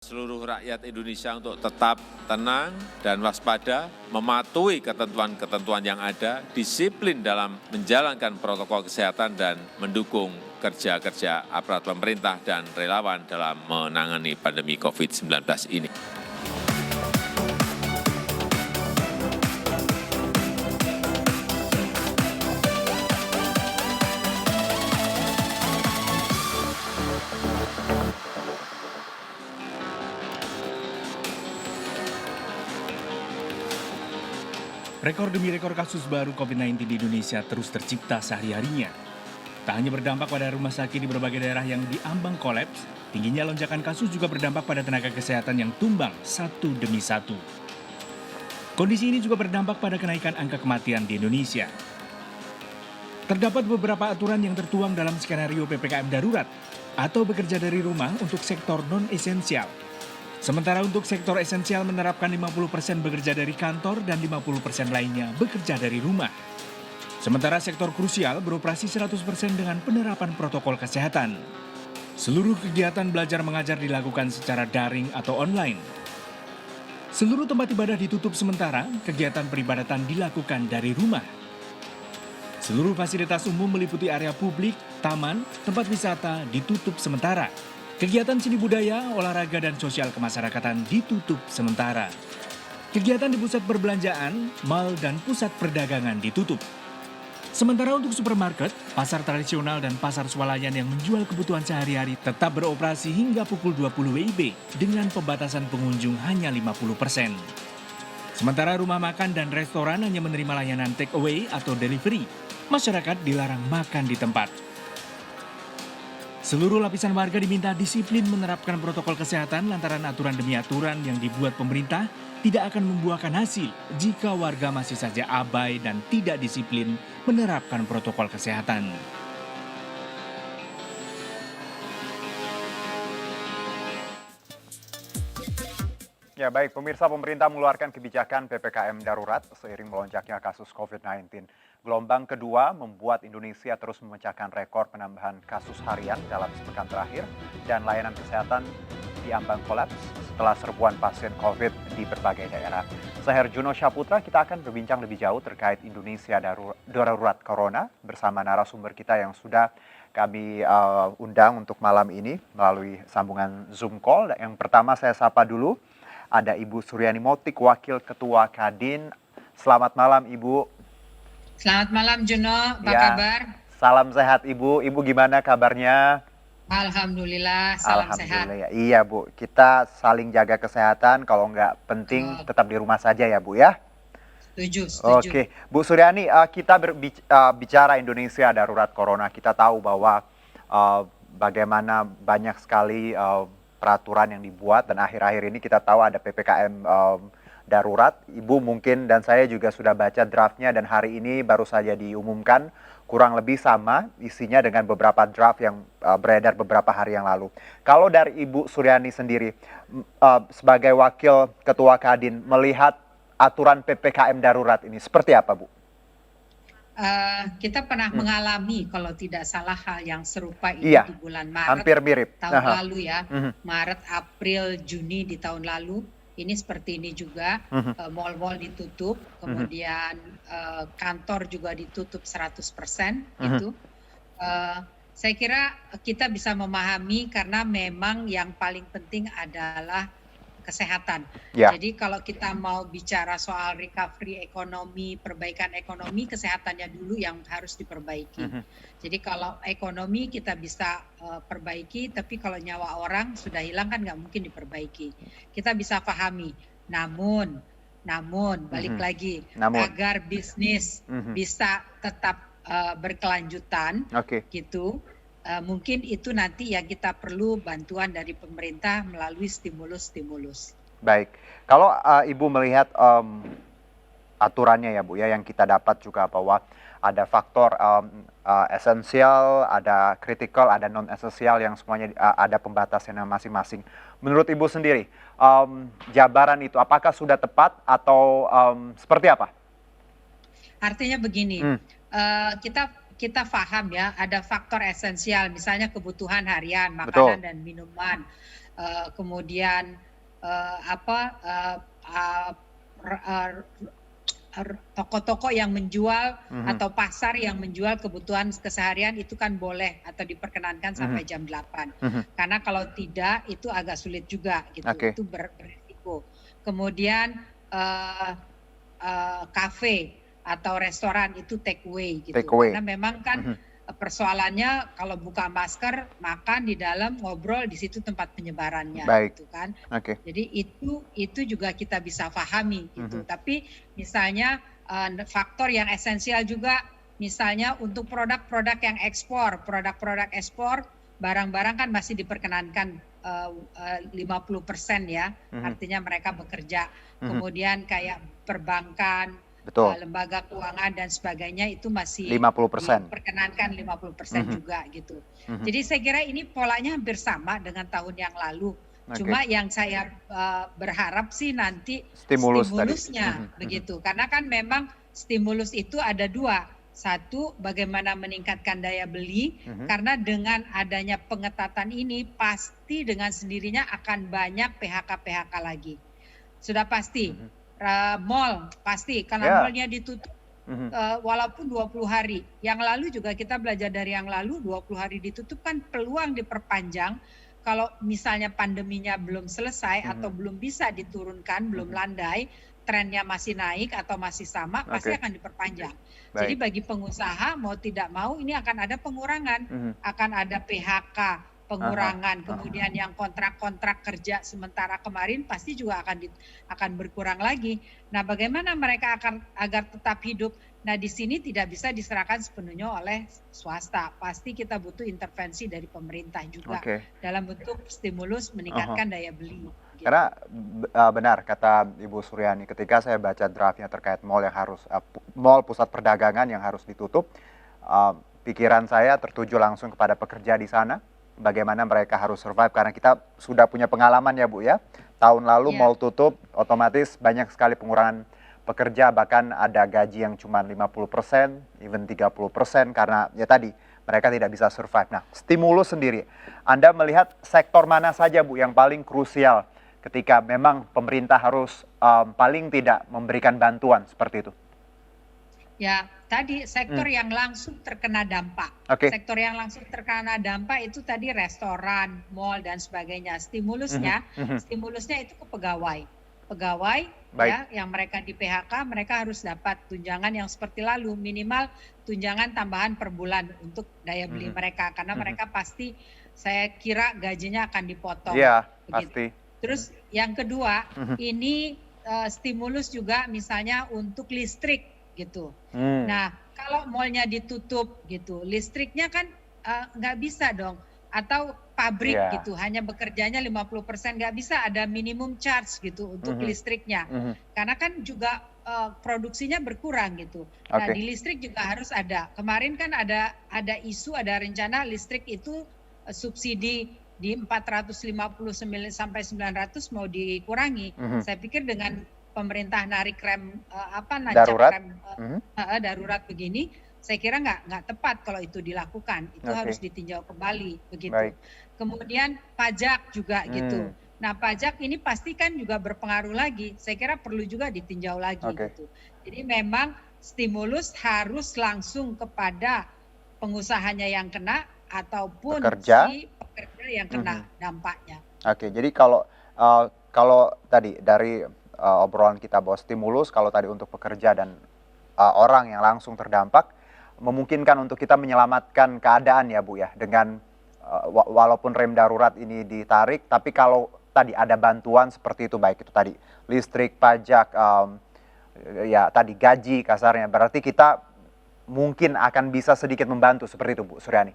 Seluruh rakyat Indonesia untuk tetap tenang dan waspada, mematuhi ketentuan-ketentuan yang ada, disiplin dalam menjalankan protokol kesehatan dan mendukung kerja-kerja aparat pemerintah dan relawan dalam menangani pandemi COVID-19 ini. Rekor demi rekor kasus baru COVID-19 di Indonesia terus tercipta sehari-harinya. Tak hanya berdampak pada rumah sakit di berbagai daerah yang diambang kolaps, tingginya lonjakan kasus juga berdampak pada tenaga kesehatan yang tumbang satu demi satu. Kondisi ini juga berdampak pada kenaikan angka kematian di Indonesia. Terdapat beberapa aturan yang tertuang dalam skenario PPKM darurat atau bekerja dari rumah untuk sektor non-esensial. Sementara untuk sektor esensial menerapkan 50% bekerja dari kantor dan 50% lainnya bekerja dari rumah. Sementara sektor krusial beroperasi 100% dengan penerapan protokol kesehatan. Seluruh kegiatan belajar mengajar dilakukan secara daring atau online. Seluruh tempat ibadah ditutup sementara, kegiatan peribadatan dilakukan dari rumah. Seluruh fasilitas umum meliputi area publik, taman, tempat wisata ditutup sementara. Kegiatan seni budaya, olahraga, dan sosial kemasyarakatan ditutup sementara. Kegiatan di pusat perbelanjaan, mal, dan pusat perdagangan ditutup. Sementara untuk supermarket, pasar tradisional, dan pasar swalayan yang menjual kebutuhan sehari-hari tetap beroperasi hingga pukul 20 WIB dengan pembatasan pengunjung hanya 50%. Sementara rumah makan dan restoran hanya menerima layanan take away atau delivery. Masyarakat dilarang makan di tempat. Seluruh lapisan warga diminta disiplin menerapkan protokol kesehatan lantaran aturan demi aturan yang dibuat pemerintah tidak akan membuahkan hasil jika warga masih saja abai dan tidak disiplin menerapkan protokol kesehatan. Ya baik, pemirsa, pemerintah mengeluarkan kebijakan PPKM darurat seiring melonjaknya kasus COVID-19. Gelombang kedua membuat Indonesia terus memecahkan rekor penambahan kasus harian dalam sepekan terakhir dan layanan kesehatan diambang kolaps setelah serbuan pasien COVID di berbagai daerah. Saya Herjuno Syaputra, kita akan berbincang lebih jauh terkait Indonesia darurat corona bersama narasumber kita yang sudah kami undang untuk malam ini melalui sambungan Zoom call. Yang pertama saya sapa dulu. Ada Ibu Suryani Motik, Wakil Ketua Kadin. Selamat malam, Ibu. Selamat malam, Juno. Apa kabar? Salam sehat, Ibu. Ibu gimana kabarnya? Alhamdulillah, salam sehat. Alhamdulillah. Iya, Bu. Kita saling jaga kesehatan. Kalau nggak penting, tetap di rumah saja ya, Bu ya? Setuju, setuju. Oke, Bu Suryani, kita bicara Indonesia darurat corona. Kita tahu bahwa bagaimana banyak sekali peraturan yang dibuat dan akhir-akhir ini kita tahu ada PPKM darurat. Ibu mungkin dan saya juga sudah baca draftnya dan hari ini baru saja diumumkan, kurang lebih sama isinya dengan beberapa draft yang beredar beberapa hari yang lalu. Kalau dari Ibu Suryani sendiri sebagai Wakil Ketua Kadin melihat aturan PPKM darurat ini seperti apa, Bu? Kita pernah mengalami kalau tidak salah hal yang serupa ini Iya, di bulan Maret hampir mirip. tahun lalu ya. Maret, April, Juni di tahun lalu ini seperti ini juga. Mal-mal ditutup, kemudian kantor juga ditutup 100% gitu. Saya kira kita bisa memahami karena memang yang paling penting adalah kesehatan. Ya. Jadi kalau kita mau bicara soal recovery ekonomi, perbaikan ekonomi, kesehatannya dulu yang harus diperbaiki. Jadi kalau ekonomi kita bisa perbaiki, tapi kalau nyawa orang sudah hilang kan nggak mungkin diperbaiki. Kita bisa pahami. Namun balik lagi, agar bisnis bisa tetap berkelanjutan, gitu. Mungkin itu nanti yang kita perlu bantuan dari pemerintah melalui stimulus. Baik, kalau Ibu melihat aturannya ya Bu ya, yang kita dapat juga bahwa ada faktor esensial, ada kritikal, ada non-esensial yang semuanya ada pembatasannya masing-masing. Menurut Ibu sendiri, jabaran itu apakah sudah tepat atau seperti apa? Artinya begini, kita paham ya, ada faktor esensial, misalnya kebutuhan harian, makanan dan minuman, kemudian toko-toko yang menjual atau pasar yang menjual kebutuhan keseharian itu kan boleh atau diperkenankan sampai jam 8. Karena kalau tidak itu agak sulit juga gitu. Itu berisiko. Kemudian kafe atau restoran itu take away gitu. Karena memang kan persoalannya kalau buka masker, makan di dalam, ngobrol di situ tempat penyebarannya, gitu kan. Jadi itu juga kita bisa pahami gitu. Tapi misalnya faktor yang esensial juga, misalnya untuk produk-produk yang ekspor, produk-produk ekspor, barang-barang kan masih diperkenankan 50% ya, artinya mereka bekerja. Kemudian kayak perbankan, lembaga keuangan dan sebagainya itu masih 50%. Diperkenankan 50% juga gitu. Jadi saya kira ini polanya hampir sama dengan tahun yang lalu. Cuma yang saya berharap sih nanti stimulusnya begitu. Karena kan memang stimulus itu ada dua. Satu, bagaimana meningkatkan daya beli, karena dengan adanya pengetatan ini pasti dengan sendirinya akan banyak PHK lagi. Sudah pasti. Mall pasti karena mallnya ditutup walaupun 20 hari. Yang lalu juga kita belajar dari yang lalu 20 hari ditutup kan peluang diperpanjang. Kalau misalnya pandeminya belum selesai atau belum bisa diturunkan, belum landai, trennya masih naik atau masih sama, pasti akan diperpanjang. Jadi bagi pengusaha mau tidak mau ini akan ada pengurangan, akan ada PHK. Pengurangan, kemudian yang kontrak-kontrak kerja sementara kemarin pasti juga akan berkurang lagi. Nah, bagaimana mereka agar tetap hidup? Nah, di sini tidak bisa diserahkan sepenuhnya oleh swasta. Pasti kita butuh intervensi dari pemerintah juga dalam bentuk stimulus meningkatkan daya beli. Gitu. Karena benar kata Ibu Suryani, ketika saya baca draftnya terkait mall yang harus mall pusat perdagangan yang harus ditutup, pikiran saya tertuju langsung kepada pekerja di sana. Bagaimana mereka harus survive, karena kita sudah punya pengalaman ya Bu ya. Tahun lalu mall tutup, otomatis banyak sekali pengurangan pekerja, bahkan ada gaji yang cuma 50%, even 30% karena ya tadi mereka tidak bisa survive. Nah, stimulus sendiri, Anda melihat sektor mana saja Bu yang paling krusial ketika memang pemerintah harus paling tidak memberikan bantuan seperti itu? Ya, tadi sektor yang langsung terkena dampak. Sektor yang langsung terkena dampak itu tadi restoran, mal dan sebagainya. Stimulusnya itu ke pegawai. Pegawai ya yang mereka di PHK, mereka harus dapat tunjangan yang seperti lalu, minimal tunjangan tambahan per bulan untuk daya beli mereka, karena mereka pasti saya kira gajinya akan dipotong. Iya, pasti. Terus yang kedua, ini stimulus juga misalnya untuk listrik gitu. Nah, kalau mallnya ditutup gitu, listriknya kan nggak bisa dong. Atau pabrik gitu, hanya bekerjanya 50%, nggak bisa ada minimum charge gitu untuk listriknya. Karena kan juga produksinya berkurang gitu. Nah, di listrik juga harus ada. Kemarin kan ada isu, ada rencana listrik itu subsidi di 459 sampai 900 mau dikurangi. Saya pikir dengan pemerintah narik rem darurat begini, saya kira nggak tepat kalau itu dilakukan. Itu harus ditinjau kembali begitu. Kemudian pajak juga gitu. Nah, pajak ini pasti kan juga berpengaruh lagi. Saya kira perlu juga ditinjau lagi gitu. Jadi memang stimulus harus langsung kepada pengusahanya yang kena ataupun si pekerja yang kena dampaknya. Jadi kalau tadi dari obrolan kita bahwa stimulus kalau tadi untuk pekerja dan orang yang langsung terdampak memungkinkan untuk kita menyelamatkan keadaan ya Bu ya, dengan walaupun rem darurat ini ditarik, tapi kalau tadi ada bantuan seperti itu, baik itu tadi listrik, pajak, ya tadi gaji kasarnya, berarti kita mungkin akan bisa sedikit membantu seperti itu Bu Suryani.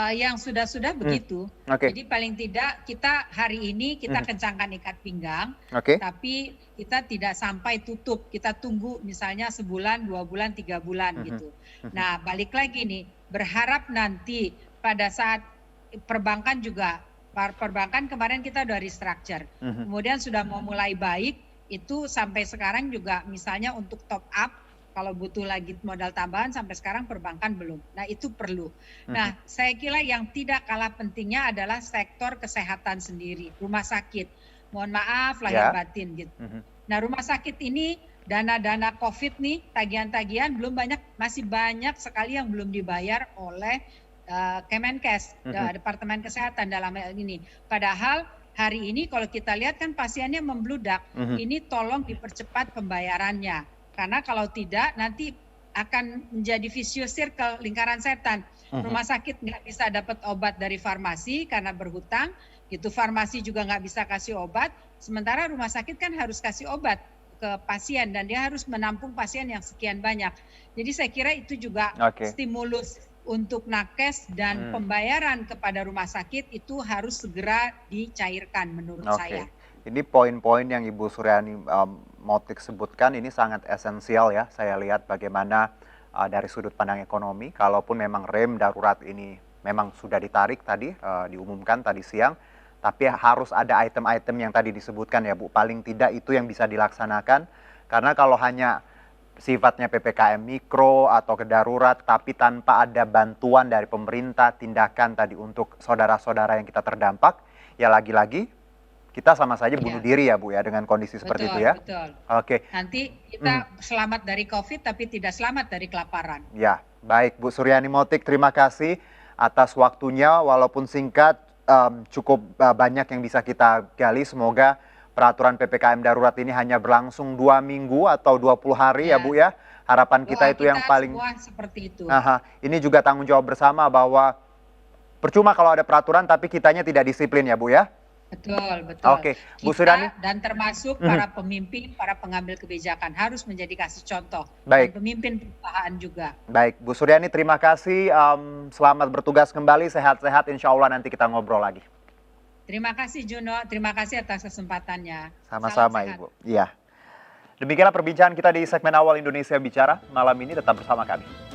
Yang sudah begitu. Jadi paling tidak kita hari ini kita kencangkan ikat pinggang, tapi kita tidak sampai tutup. Kita tunggu misalnya sebulan, 2 bulan, 3 bulan gitu. Nah, balik lagi nih, berharap nanti pada saat perbankan juga, perbankan kemarin kita udah restructure, kemudian sudah mau mulai baik, itu sampai sekarang juga misalnya untuk top up kalau butuh lagi modal tambahan sampai sekarang perbankan belum. Nah itu perlu. Nah saya kira yang tidak kalah pentingnya adalah sektor kesehatan sendiri, rumah sakit. Mohon maaf lahir batin gitu. Nah rumah sakit ini dana-dana COVID nih, tagihan-tagihan belum banyak, masih banyak sekali yang belum dibayar oleh Kemenkes, Departemen Kesehatan dalam hal ini. Padahal hari ini kalau kita lihat kan pasiennya membludak, ini tolong dipercepat pembayarannya. Karena kalau tidak nanti akan menjadi vicious circle, lingkaran setan. Rumah sakit nggak bisa dapat obat dari farmasi karena berhutang, gitu. Farmasi juga nggak bisa kasih obat, sementara rumah sakit kan harus kasih obat ke pasien dan dia harus menampung pasien yang sekian banyak. Jadi saya kira itu juga stimulus untuk nakes dan pembayaran kepada rumah sakit itu harus segera dicairkan menurut saya. Ini poin-poin yang Ibu Suryani Motik sebutkan ini sangat esensial ya. Saya lihat bagaimana dari sudut pandang ekonomi, kalaupun memang rem darurat ini memang sudah ditarik tadi, diumumkan tadi siang, tapi harus ada item-item yang tadi disebutkan ya Bu. Paling tidak itu yang bisa dilaksanakan, karena kalau hanya sifatnya PPKM mikro atau kedarurat, tapi tanpa ada bantuan dari pemerintah, tindakan tadi untuk saudara-saudara yang kita terdampak, ya lagi-lagi kita sama saja bunuh diri ya Bu ya dengan kondisi seperti itu ya. Betul. Oke. Nanti kita selamat dari COVID tapi tidak selamat dari kelaparan. Ya, baik Bu Suryani Motik, terima kasih atas waktunya walaupun singkat, cukup banyak yang bisa kita gali. Semoga peraturan PPKM darurat ini hanya berlangsung 2 minggu atau 20 hari ya Bu ya. Harapan kita itu yang paling seperti itu. Ini juga tanggung jawab bersama bahwa percuma kalau ada peraturan tapi kitanya tidak disiplin ya Bu ya. Betul. Oke, Bu Suryani. Dan termasuk para pemimpin, para pengambil kebijakan harus menjadi kasih contoh. Baik. Dan pemimpin perusahaan juga. Baik, Bu Suryani terima kasih. Selamat bertugas kembali, sehat-sehat. Insya Allah nanti kita ngobrol lagi. Terima kasih Juno, terima kasih atas kesempatannya. Sama-sama Ibu. Iya. Demikianlah perbincangan kita di segmen awal Indonesia Bicara. Malam ini tetap bersama kami.